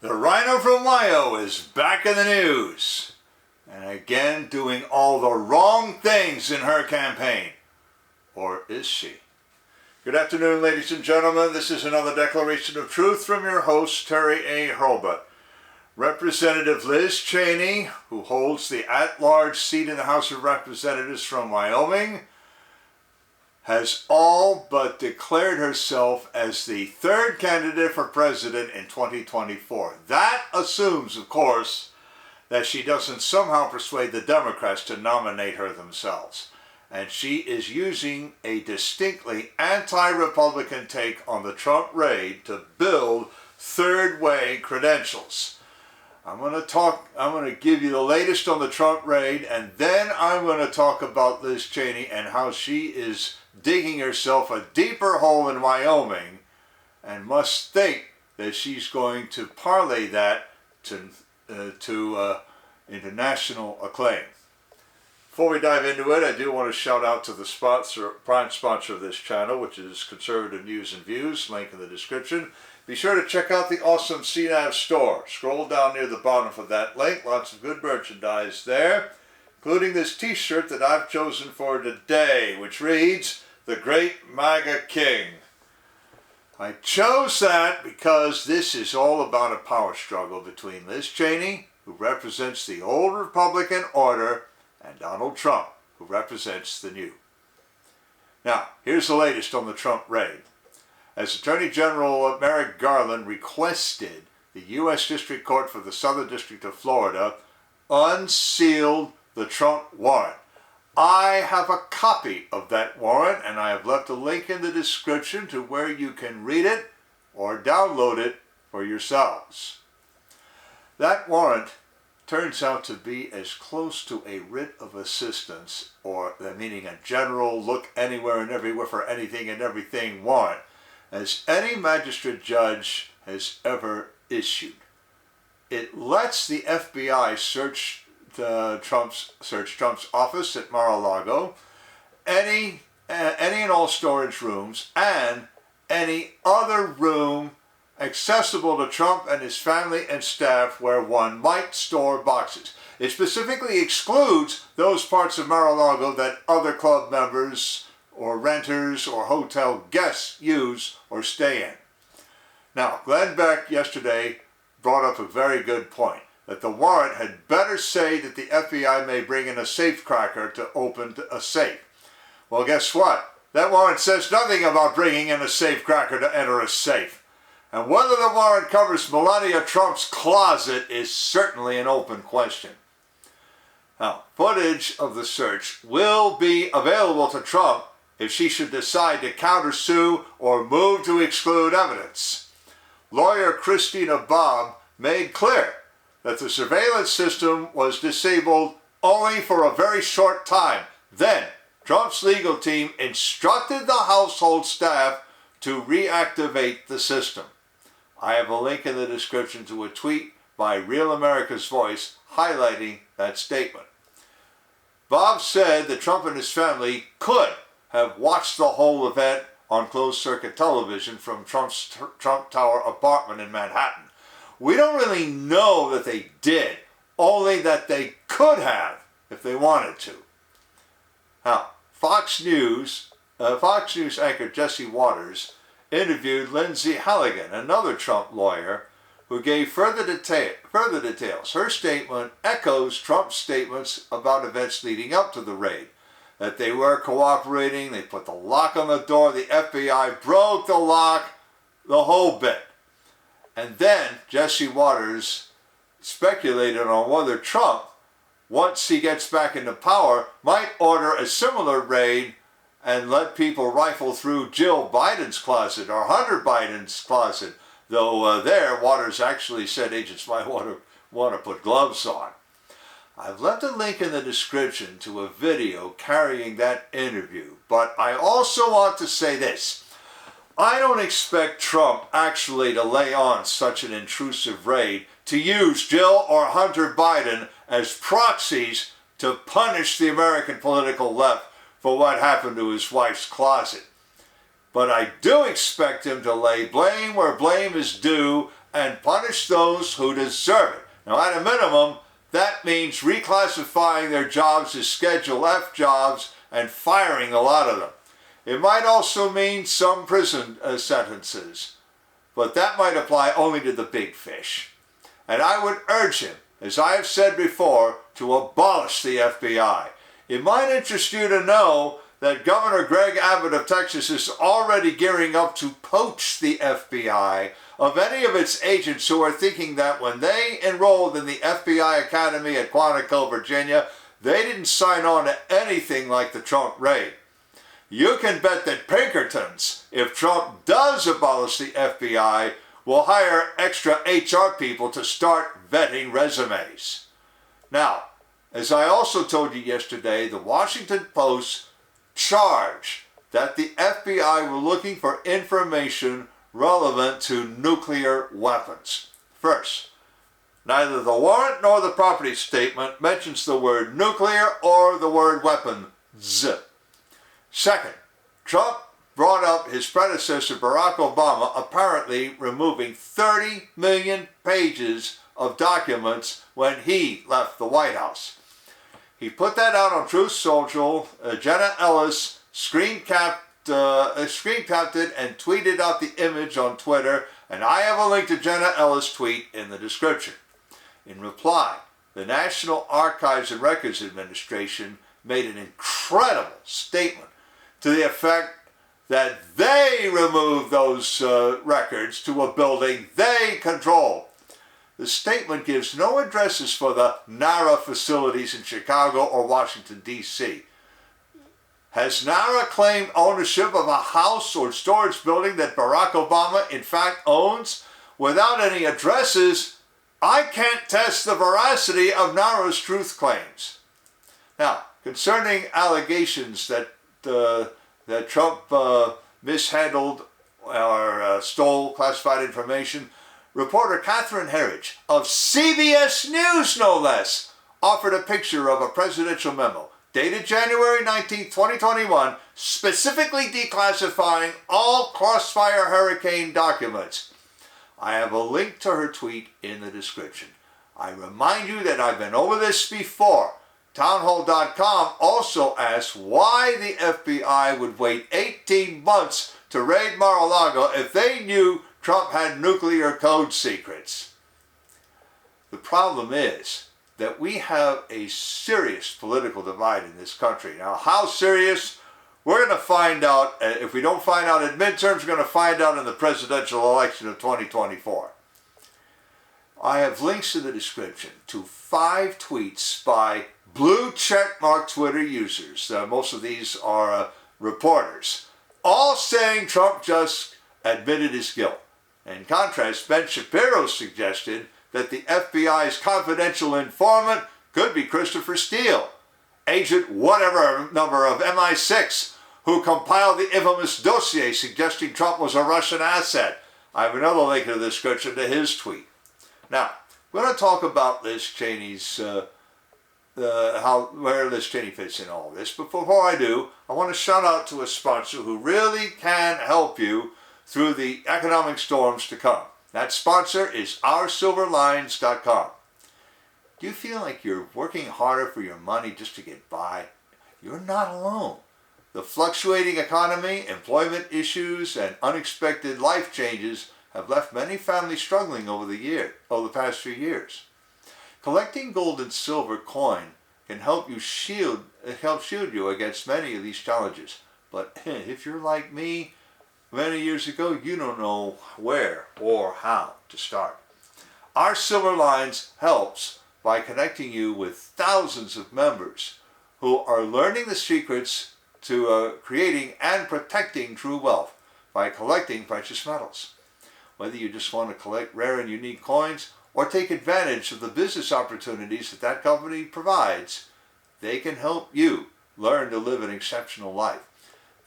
The Rhino from Ohio is back in the news, and again doing all the wrong things in her campaign. Or is she? Good afternoon, ladies and gentlemen. This is another Declaration of Truth from your host, Terry A. Hurlbut. Representative Liz Cheney, who holds the at-large seat in the House of Representatives from Wyoming, has all but declared herself as the third candidate for president in 2024. That assumes, of course, that she doesn't somehow persuade the Democrats to nominate her themselves. And she is using a distinctly anti-Republican take on the Trump raid to build third-way credentials. I'm going to give you the latest on the Trump raid, and then I'm going to talk about Liz Cheney and how she is digging herself a deeper hole in Wyoming and must think that she's going to parlay that into national acclaim. Before we dive into it, I do want to shout out to the prime sponsor of this channel, which is Conservative News and Views, link in the description. Be sure to check out the awesome CNAV Store. Scroll down near the bottom of that link. Lots of good merchandise there, including this t-shirt that I've chosen for today, which reads, "The Great MAGA King." I chose that because this is all about a power struggle between Liz Cheney, who represents the old Republican order, and Donald Trump, who represents the new. Now, here's the latest on the Trump raid. As Attorney General Merrick Garland requested, the U.S. District Court for the Southern District of Florida unsealed the Trump warrant. I have a copy of that warrant, and I have left a link in the description to where you can read it or download it for yourselves. That warrant turns out to be as close to a writ of assistance, or meaning a general look anywhere and everywhere for anything and everything warrant, as any magistrate judge has ever issued. It lets the FBI search Trump's office at Mar-a-Lago, any and all storage rooms, and any other room accessible to Trump and his family and staff where one might store boxes. It specifically excludes those parts of Mar-a-Lago that other club members or renters or hotel guests use or stay in. Now, Glenn Beck yesterday brought up a very good point, that the warrant had better say that the FBI may bring in a safecracker to open a safe. Well, guess what? That warrant says nothing about bringing in a safecracker to enter a safe. And whether the warrant covers Melania Trump's closet is certainly an open question. Now, footage of the search will be available to Trump if she should decide to countersue or move to exclude evidence. Lawyer Christina Bobb made clear that the surveillance system was disabled only for a very short time. Then, Trump's legal team instructed the household staff to reactivate the system. I have a link in the description to a tweet by Real America's Voice highlighting that statement. Bob said that Trump and his family could have watched the whole event on closed-circuit television from Trump's Trump Tower apartment in Manhattan. We don't really know that they did, only that they could have if they wanted to. Now, Fox News anchor Jesse Waters interviewed Lindsey Halligan, another Trump lawyer, who gave further details. Her statement echoes Trump's statements about events leading up to the raid, that they were cooperating, they put the lock on the door, the FBI broke the lock, the whole bit. And then Jesse Waters speculated on whether Trump, once he gets back into power, might order a similar raid and let people rifle through Jill Biden's closet or Hunter Biden's closet, though there Waters actually said agents might want to put gloves on. I've left a link in the description to a video carrying that interview, but I also want to say this. I don't expect Trump actually to lay on such an intrusive raid to use Jill or Hunter Biden as proxies to punish the American political left for what happened to his wife's closet. But I do expect him to lay blame where blame is due and punish those who deserve it. Now, at a minimum, that means reclassifying their jobs as Schedule F jobs and firing a lot of them. It might also mean some prison sentences, but that might apply only to the big fish. And I would urge him, as I have said before, to abolish the FBI. It might interest you to know that Governor Greg Abbott of Texas is already gearing up to poach the FBI of any of its agents who are thinking that when they enrolled in the FBI Academy at Quantico, Virginia, they didn't sign on to anything like the Trump raid. You can bet that Pinkertons, if Trump does abolish the FBI, will hire extra HR people to start vetting resumes. Now, as I also told you yesterday, the Washington Post charged that the FBI were looking for information relevant to nuclear weapons. First, neither the warrant nor the property statement mentions the word nuclear or the word weapons. Second, Trump brought up his predecessor Barack Obama apparently removing 30 million pages of documents when he left the White House. He put that out on Truth Social. Jenna Ellis screen capped it and tweeted out the image on Twitter, and I have a link to Jenna Ellis' tweet in the description. In reply, the National Archives and Records Administration made an incredible statement to the effect that they removed those records to a building they control. The statement gives no addresses for the NARA facilities in Chicago or Washington, D.C. Has NARA claimed ownership of a house or storage building that Barack Obama in fact owns? Without any addresses, I can't test the veracity of NARA's truth claims. Now, concerning allegations that Trump mishandled or stole classified information, reporter Catherine Herridge of CBS News, no less, offered a picture of a presidential memo dated January 19, 2021, specifically declassifying all Crossfire Hurricane documents. I have a link to her tweet in the description. I remind you that I've been over this before. Townhall.com also asks why the FBI would wait 18 months to raid Mar-a-Lago if they knew Trump had nuclear code secrets. The problem is that we have a serious political divide in this country. Now, how serious? We're going to find out. If we don't find out at midterms, we're going to find out in the presidential election of 2024. I have links in the description to 5 tweets by blue checkmark Twitter users. Most of these are reporters, all saying Trump just admitted his guilt. In contrast, Ben Shapiro suggested that the FBI's confidential informant could be Christopher Steele, agent whatever number of MI6, who compiled the infamous dossier suggesting Trump was a Russian asset. I have another link in the description to his tweet. Now, we're going to talk about Liz Cheney's, where Liz Cheney fits in all this. But before I do, I want to shout out to a sponsor who really can help you through the economic storms to come. That sponsor is OurSilverLines.com. Do you feel like you're working harder for your money just to get by? You're not alone. The fluctuating economy, employment issues, and unexpected life changes have left many families struggling over the past few years. Collecting gold and silver coin can help shield you against many of these challenges. But if you're like me, many years ago, you don't know where or how to start. Our Silver Lines helps by connecting you with thousands of members who are learning the secrets to creating and protecting true wealth by collecting precious metals. Whether you just want to collect rare and unique coins or take advantage of the business opportunities that company provides, they can help you learn to live an exceptional life.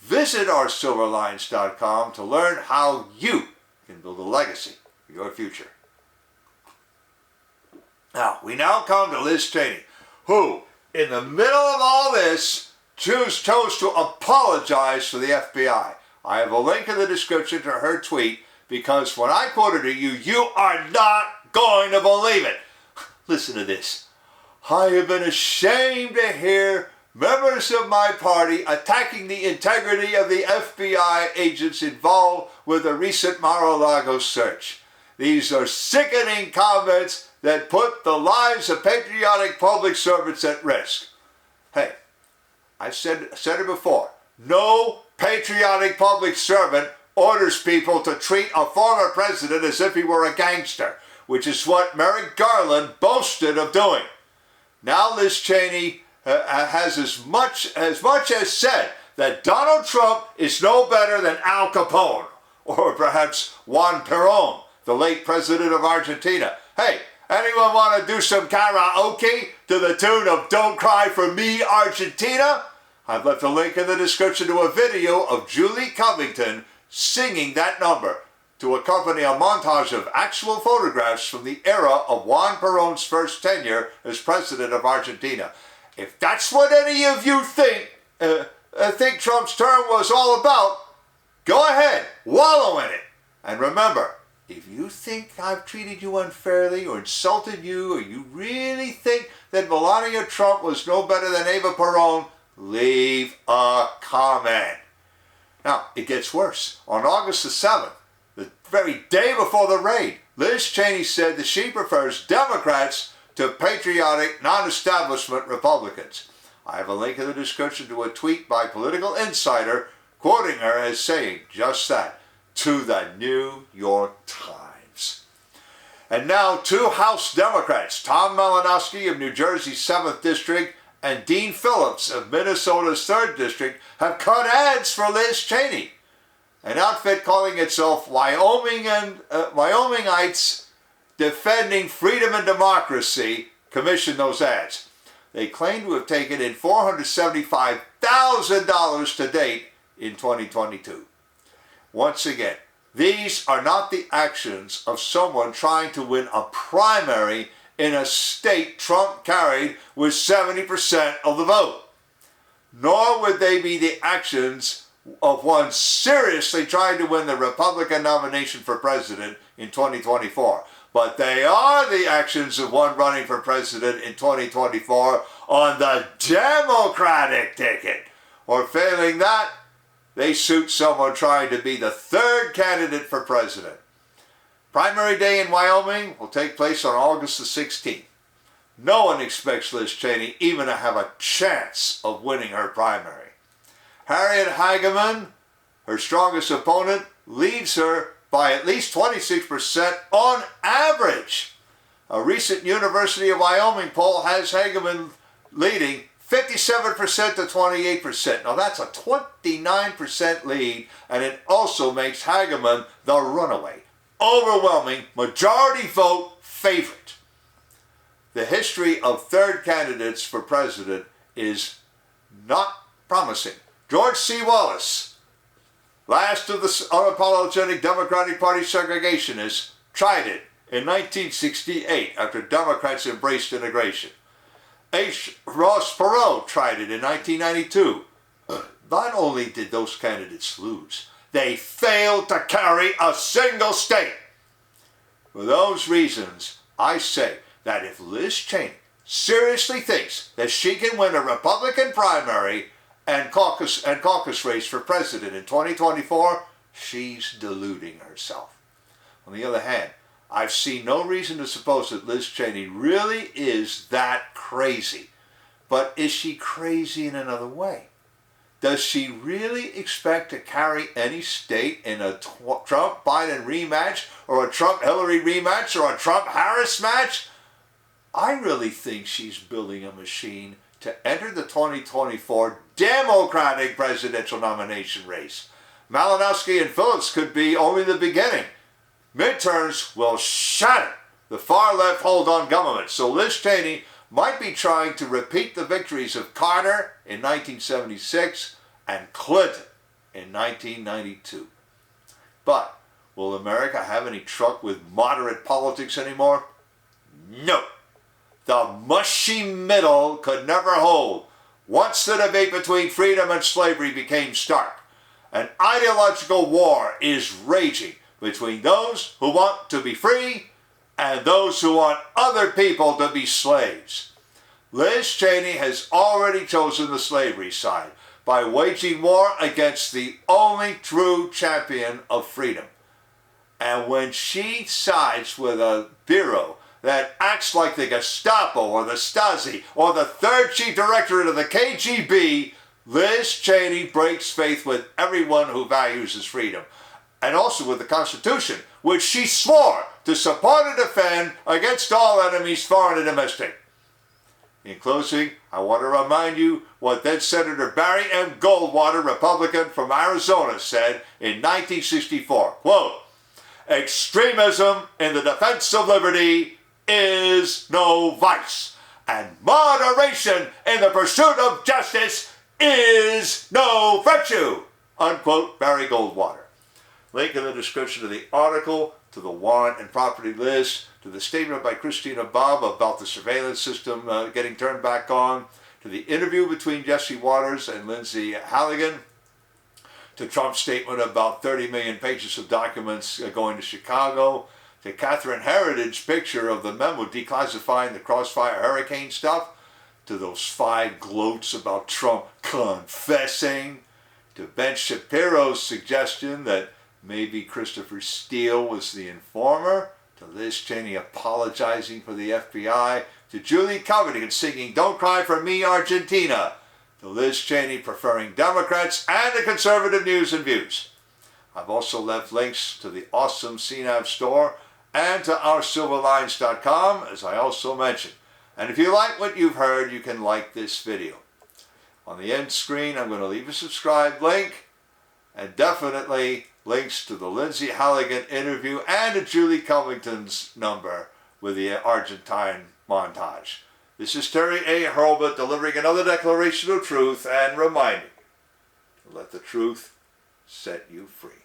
Visit OurSilverLines.com to learn how you can build a legacy for your future. Now, we now come to Liz Cheney, who, in the middle of all this, chose to apologize to the FBI. I have a link in the description to her tweet because when I quote it to you, you are not going to believe it. Listen to this. I have been ashamed to hear members of my party attacking the integrity of the FBI agents involved with the recent Mar-a-Lago search. These are sickening comments that put the lives of patriotic public servants at risk. Hey, I've said it before. No patriotic public servant orders people to treat a former president as if he were a gangster, which is what Merrick Garland boasted of doing. Now Liz Cheney has as much as said that Donald Trump is no better than Al Capone, or perhaps Juan Perón, the late president of Argentina. Hey, anyone want to do some karaoke to the tune of Don't Cry For Me Argentina? I've left a link in the description to a video of Julie Covington singing that number to accompany a montage of actual photographs from the era of Juan Perón's first tenure as president of Argentina. If that's what any of you think Trump's term was all about, go ahead, wallow in it. And remember, if you think I've treated you unfairly or insulted you, or you really think that Melania Trump was no better than Eva Perón, leave a comment. Now, it gets worse. On August the 7th, the very day before the raid, Liz Cheney said that she prefers Democrats to patriotic, non-establishment Republicans. I have a link in the description to a tweet by Political Insider quoting her as saying just that to the New York Times. And now two House Democrats, Tom Malinowski of New Jersey's 7th District and Dean Phillips of Minnesota's 3rd District, have cut ads for Liz Cheney. An outfit calling itself Wyomingites Defending Freedom and Democracy commissioned those ads. They claim to have taken in $475,000 to date in 2022. Once again, these are not the actions of someone trying to win a primary in a state Trump carried with 70% of the vote. Nor would they be the actions of one seriously trying to win the Republican nomination for president in 2024. But they are the actions of one running for president in 2024 on the Democratic ticket. Or failing that, they suit someone trying to be the 3rd candidate for president. Primary day in Wyoming will take place on August the 16th. No one expects Liz Cheney even to have a chance of winning her primary. Harriet Hageman, her strongest opponent, leads her by at least 26% on average. A recent University of Wyoming poll has Hageman leading 57% to 28%. Now that's a 29% lead, and it also makes Hageman the runaway, overwhelming majority vote favorite. The history of 3rd candidates for president is not promising. George C. Wallace, last of the unapologetic Democratic Party segregationists, tried it in 1968 after Democrats embraced integration. H. Ross Perot tried it in 1992. Not only did those candidates lose, they failed to carry a single state. For those reasons, I say that if Liz Cheney seriously thinks that she can win a Republican primary and caucus race for president in 2024, she's deluding herself. On the other hand, I've seen no reason to suppose that Liz Cheney really is that crazy. But is she crazy in another way? Does she really expect to carry any state in a Trump-Biden rematch, or a Trump-Hillary rematch, or a Trump-Harris match? I really think she's building a machine to enter the 2024 Democratic presidential nomination race. Malinowski and Phillips could be only the beginning. Midterms will shatter the far-left hold on government, so Liz Cheney might be trying to repeat the victories of Carter in 1976 and Clinton in 1992. But will America have any truck with moderate politics anymore? No. The mushy middle could never hold once the debate between freedom and slavery became stark. An ideological war is raging between those who want to be free and those who want other people to be slaves. Liz Cheney has already chosen the slavery side by waging war against the only true champion of freedom. And when she sides with a bureau that acts like the Gestapo or the Stasi or the third chief directorate of the KGB, Liz Cheney breaks faith with everyone who values his freedom, and also with the Constitution, which she swore to support and defend against all enemies, foreign and domestic. In closing, I want to remind you what then Senator Barry M. Goldwater, Republican from Arizona, said in 1964, quote, "Extremism in the defense of liberty is no vice, and moderation in the pursuit of justice is no virtue," unquote, Barry Goldwater. Link in the description of the article, to the warrant and property list, to the statement by Christina Bobb about the surveillance system getting turned back on, to the interview between Jesse Waters and Lindsey Halligan, to Trump's statement about 30 million pages of documents going to Chicago, to Catherine Herridge's picture of the memo declassifying the Crossfire Hurricane stuff, to those 5 gloats about Trump confessing, to Ben Shapiro's suggestion that maybe Christopher Steele was the informer, to Liz Cheney apologizing for the FBI, to Julie Covington singing "Don't Cry For Me Argentina," to Liz Cheney preferring Democrats and the conservative news and views. I've also left links to the awesome CNAV Store and to oursilverlines.com, as I also mentioned. And if you like what you've heard, you can like this video. On the end screen, I'm going to leave a subscribe link, and definitely links to the Lindsey Halligan interview and to Julie Covington's number with the Argentine montage. This is Terry A. Hurlbut delivering another declaration of truth and reminding you to let the truth set you free.